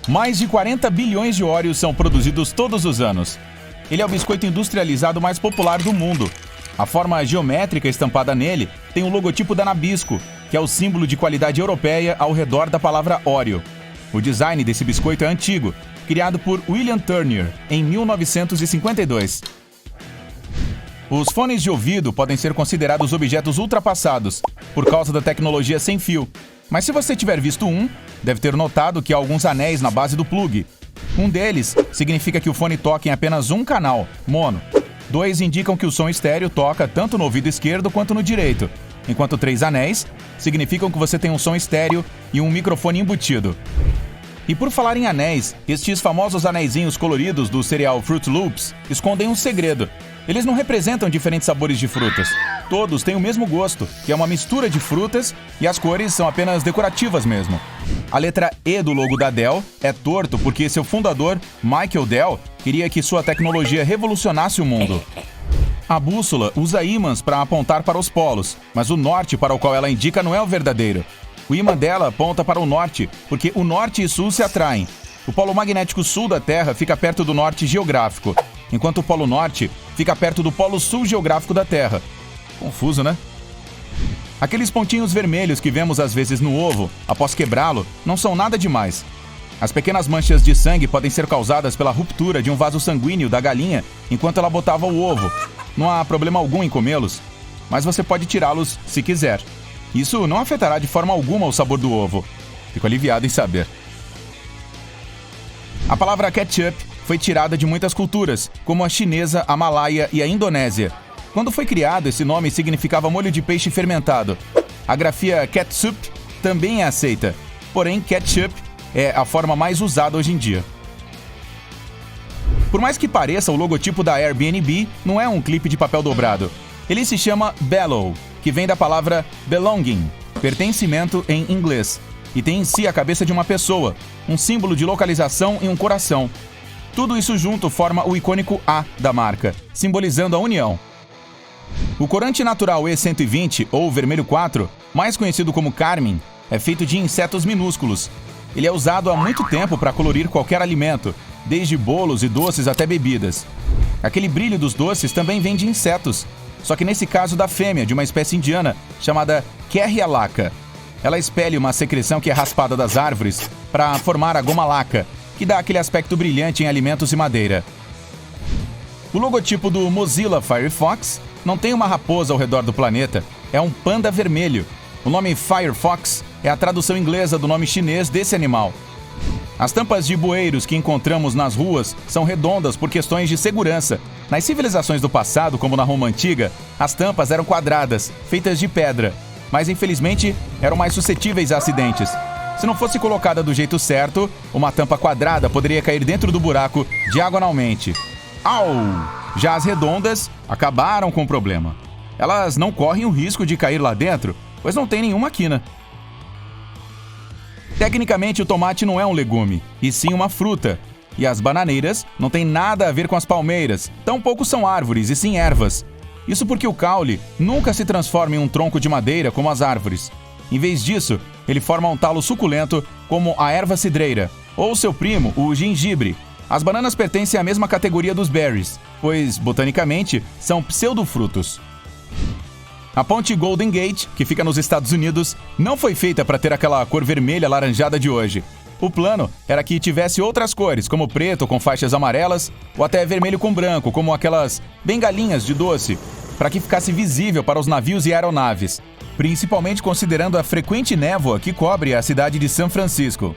Mais de 40 bilhões de Oreos são produzidos todos os anos. Ele é o biscoito industrializado mais popular do mundo. A forma geométrica estampada nele tem o logotipo da Nabisco, que é o símbolo de qualidade europeia ao redor da palavra Oreo. O design desse biscoito é antigo, criado por William Turner em 1952. Os fones de ouvido podem ser considerados objetos ultrapassados por causa da tecnologia sem fio. Mas se você tiver visto um, deve ter notado que há alguns anéis na base do plug. Um deles significa que o fone toca em apenas um canal, mono. 2 indicam que o som estéreo toca tanto no ouvido esquerdo quanto no direito, enquanto 3 anéis significam que você tem um som estéreo e um microfone embutido. E por falar em anéis, estes famosos anéisinhos coloridos do cereal Fruit Loops escondem um segredo. Eles não representam diferentes sabores de frutas. Todos têm o mesmo gosto, que é uma mistura de frutas, e as cores são apenas decorativas mesmo. A letra E do logo da Dell é torto porque seu fundador, Michael Dell, queria que sua tecnologia revolucionasse o mundo. A bússola usa ímãs para apontar para os polos, mas o norte para o qual ela indica não é o verdadeiro. O ímã dela aponta para o norte, porque o norte e sul se atraem. O polo magnético sul da Terra fica perto do norte geográfico, enquanto o polo norte fica perto do polo sul geográfico da Terra. Confuso, né? Aqueles pontinhos vermelhos que vemos às vezes no ovo, após quebrá-lo, não são nada demais. As pequenas manchas de sangue podem ser causadas pela ruptura de um vaso sanguíneo da galinha enquanto ela botava o ovo. Não há problema algum em comê-los, mas você pode tirá-los se quiser. Isso não afetará de forma alguma o sabor do ovo. Fico aliviado em saber. A palavra ketchup foi tirada de muitas culturas, como a chinesa, a malaia e a indonésia. Quando foi criado, esse nome significava molho de peixe fermentado. A grafia catsup também é aceita, porém ketchup é a forma mais usada hoje em dia. Por mais que pareça, o logotipo da Airbnb não é um clipe de papel dobrado. Ele se chama Bellow, que vem da palavra belonging, pertencimento em inglês, e tem em si a cabeça de uma pessoa, um símbolo de localização e um coração. Tudo isso junto forma o icônico A da marca, simbolizando a união. O corante natural E120, ou vermelho 4, mais conhecido como carmim, é feito de insetos minúsculos. Ele é usado há muito tempo para colorir qualquer alimento, desde bolos e doces até bebidas. Aquele brilho dos doces também vem de insetos, só que nesse caso da fêmea de uma espécie indiana chamada Kerria laca. Ela expele uma secreção que é raspada das árvores para formar a goma laca, que dá aquele aspecto brilhante em alimentos e madeira. O logotipo do Mozilla Firefox não tem uma raposa ao redor do planeta, é um panda vermelho. O nome Firefox é a tradução inglesa do nome chinês desse animal. As tampas de bueiros que encontramos nas ruas são redondas por questões de segurança. Nas civilizações do passado, como na Roma Antiga, as tampas eram quadradas, feitas de pedra, mas infelizmente eram mais suscetíveis a acidentes. Se não fosse colocada do jeito certo, uma tampa quadrada poderia cair dentro do buraco diagonalmente. Au! Já as redondas acabaram com o problema. Elas não correm o risco de cair lá dentro, pois não tem nenhuma quina. Tecnicamente, o tomate não é um legume, e sim uma fruta. E as bananeiras não têm nada a ver com as palmeiras, tampouco são árvores, e sim ervas. Isso porque o caule nunca se transforma em um tronco de madeira como as árvores. Em vez disso, ele forma um talo suculento como a erva cidreira, ou seu primo, o gengibre. As bananas pertencem à mesma categoria dos berries, pois, botanicamente, são pseudofrutos. A ponte Golden Gate, que fica nos Estados Unidos, não foi feita para ter aquela cor vermelha alaranjada de hoje. O plano era que tivesse outras cores, como preto com faixas amarelas, ou até vermelho com branco, como aquelas bengalinhas de doce, para que ficasse visível para os navios e aeronaves, principalmente considerando a frequente névoa que cobre a cidade de São Francisco.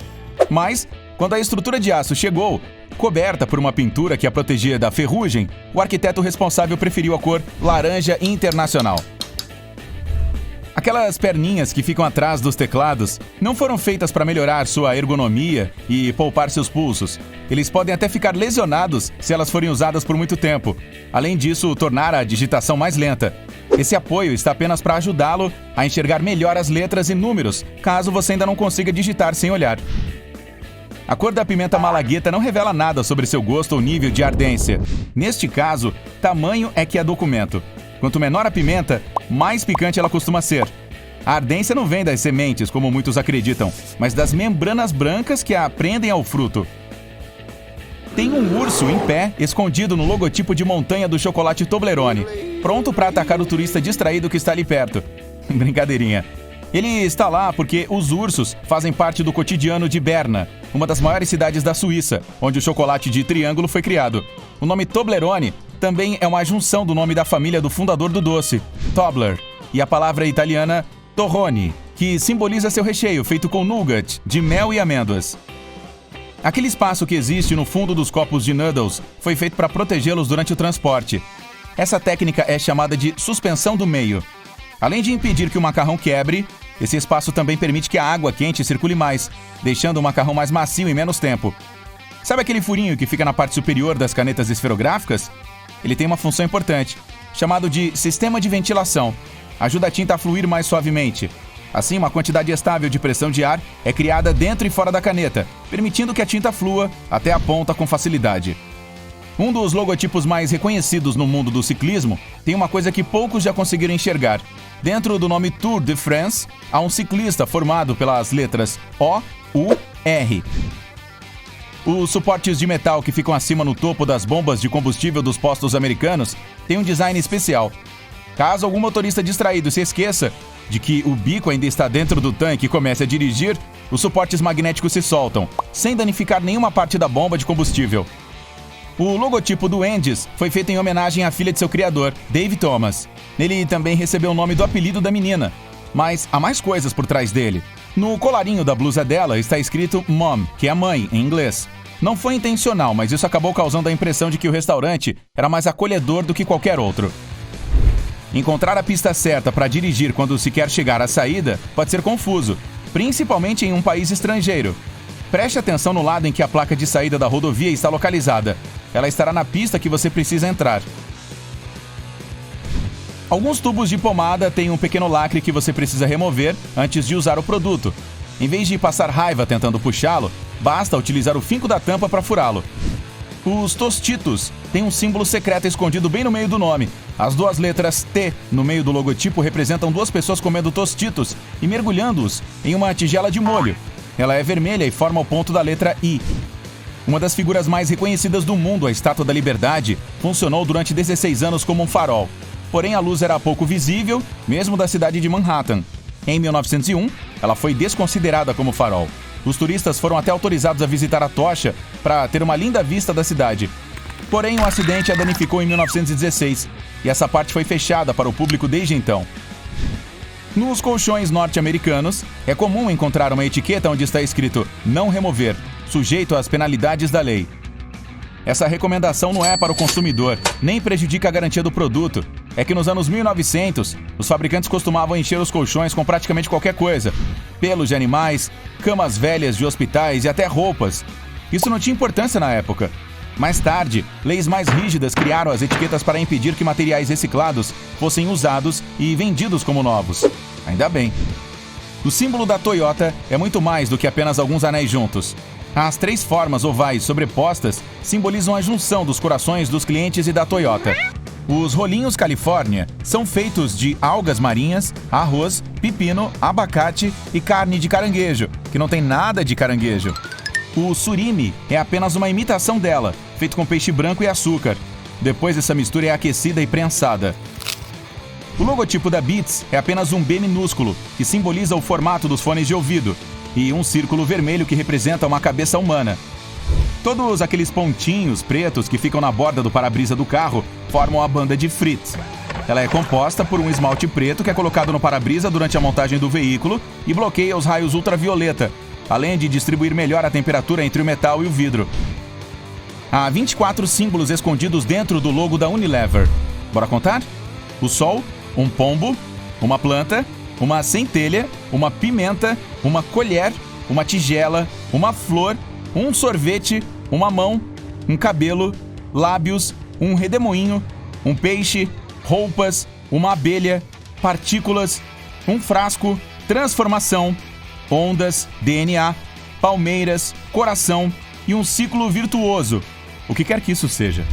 Mas, quando a estrutura de aço chegou, coberta por uma pintura que a protegia da ferrugem, o arquiteto responsável preferiu a cor laranja internacional. Aquelas perninhas que ficam atrás dos teclados não foram feitas para melhorar sua ergonomia e poupar seus pulsos. Eles podem até ficar lesionados se elas forem usadas por muito tempo. Além disso, tornar a digitação mais lenta. Esse apoio está apenas para ajudá-lo a enxergar melhor as letras e números, caso você ainda não consiga digitar sem olhar. A cor da pimenta malagueta não revela nada sobre seu gosto ou nível de ardência. Neste caso, tamanho é que é documento. Quanto menor a pimenta, mais picante ela costuma ser. A ardência não vem das sementes, como muitos acreditam, mas das membranas brancas que prendem ao fruto. Tem um urso em pé, escondido no logotipo de montanha do chocolate Toblerone, pronto para atacar o turista distraído que está ali perto. Brincadeirinha. Ele está lá porque os ursos fazem parte do cotidiano de Berna, uma das maiores cidades da Suíça, onde o chocolate de triângulo foi criado. O nome Toblerone também é uma junção do nome da família do fundador do doce, Tobler, e a palavra italiana torrone, que simboliza seu recheio feito com nougat, de mel e amêndoas. Aquele espaço que existe no fundo dos copos de noodles foi feito para protegê-los durante o transporte. Essa técnica é chamada de suspensão do meio. Além de impedir que o macarrão quebre, esse espaço também permite que a água quente circule mais, deixando o macarrão mais macio em menos tempo. Sabe aquele furinho que fica na parte superior das canetas esferográficas? Ele tem uma função importante, chamado de sistema de ventilação. Ajuda a tinta a fluir mais suavemente. Assim, uma quantidade estável de pressão de ar é criada dentro e fora da caneta, permitindo que a tinta flua até a ponta com facilidade. Um dos logotipos mais reconhecidos no mundo do ciclismo tem uma coisa que poucos já conseguiram enxergar. Dentro do nome Tour de France, há um ciclista formado pelas letras O, U, R. Os suportes de metal que ficam acima no topo das bombas de combustível dos postos americanos têm um design especial. Caso algum motorista distraído se esqueça de que o bico ainda está dentro do tanque e comece a dirigir, os suportes magnéticos se soltam, sem danificar nenhuma parte da bomba de combustível. O logotipo do Wendy's foi feito em homenagem à filha de seu criador, Dave Thomas. Ele também recebeu o nome do apelido da menina, mas há mais coisas por trás dele. No colarinho da blusa dela está escrito Mom, que é mãe, em inglês. Não foi intencional, mas isso acabou causando a impressão de que o restaurante era mais acolhedor do que qualquer outro. Encontrar a pista certa para dirigir quando se quer chegar à saída pode ser confuso, principalmente em um país estrangeiro. Preste atenção no lado em que a placa de saída da rodovia está localizada. Ela estará na pista que você precisa entrar. Alguns tubos de pomada têm um pequeno lacre que você precisa remover antes de usar o produto. Em vez de passar raiva tentando puxá-lo, basta utilizar o finco da tampa para furá-lo. Os Tostitos têm um símbolo secreto escondido bem no meio do nome. As duas letras T no meio do logotipo representam duas pessoas comendo Tostitos e mergulhando-os em uma tigela de molho. Ela é vermelha e forma o ponto da letra I. Uma das figuras mais reconhecidas do mundo, a Estátua da Liberdade, funcionou durante 16 anos como um farol. Porém, a luz era pouco visível, mesmo da cidade de Manhattan. Em 1901, ela foi desconsiderada como farol. Os turistas foram até autorizados a visitar a tocha para ter uma linda vista da cidade. Porém, um acidente a danificou em 1916 e essa parte foi fechada para o público desde então. Nos colchões norte-americanos, é comum encontrar uma etiqueta onde está escrito "não remover", sujeito às penalidades da lei. Essa recomendação não é para o consumidor, nem prejudica a garantia do produto. É que nos anos 1900, os fabricantes costumavam encher os colchões com praticamente qualquer coisa. Pelos de animais, camas velhas de hospitais e até roupas. Isso não tinha importância na época. Mais tarde, leis mais rígidas criaram as etiquetas para impedir que materiais reciclados fossem usados e vendidos como novos. Ainda bem. O símbolo da Toyota é muito mais do que apenas alguns anéis juntos. As 3 formas ovais sobrepostas simbolizam a junção dos corações dos clientes e da Toyota. Os rolinhos Califórnia são feitos de algas marinhas, arroz, pepino, abacate e carne de caranguejo, que não tem nada de caranguejo. O surimi é apenas uma imitação dela, feito com peixe branco e açúcar. Depois essa mistura é aquecida e prensada. O logotipo da Beats é apenas um B minúsculo, que simboliza o formato dos fones de ouvido, e um círculo vermelho que representa uma cabeça humana. Todos aqueles pontinhos pretos que ficam na borda do para-brisa do carro formam a banda de Fritz. Ela é composta por um esmalte preto que é colocado no para-brisa durante a montagem do veículo e bloqueia os raios ultravioleta, além de distribuir melhor a temperatura entre o metal e o vidro. Há 24 símbolos escondidos dentro do logo da Unilever. Bora contar? O sol, um pombo, uma planta, uma centelha, uma pimenta, uma colher, uma tigela, uma flor, um sorvete, uma mão, um cabelo, lábios, um redemoinho, um peixe, roupas, uma abelha, partículas, um frasco, transformação, ondas, DNA, palmeiras, coração e um ciclo virtuoso, o que quer que isso seja.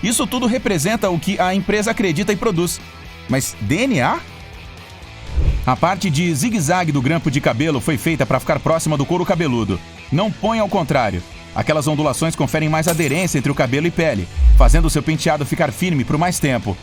Isso tudo representa o que a empresa acredita e produz. Mas DNA? A parte de zigue-zague do grampo de cabelo foi feita para ficar próxima do couro cabeludo. Não ponha ao contrário. Aquelas ondulações conferem mais aderência entre o cabelo e pele, fazendo o seu penteado ficar firme por mais tempo.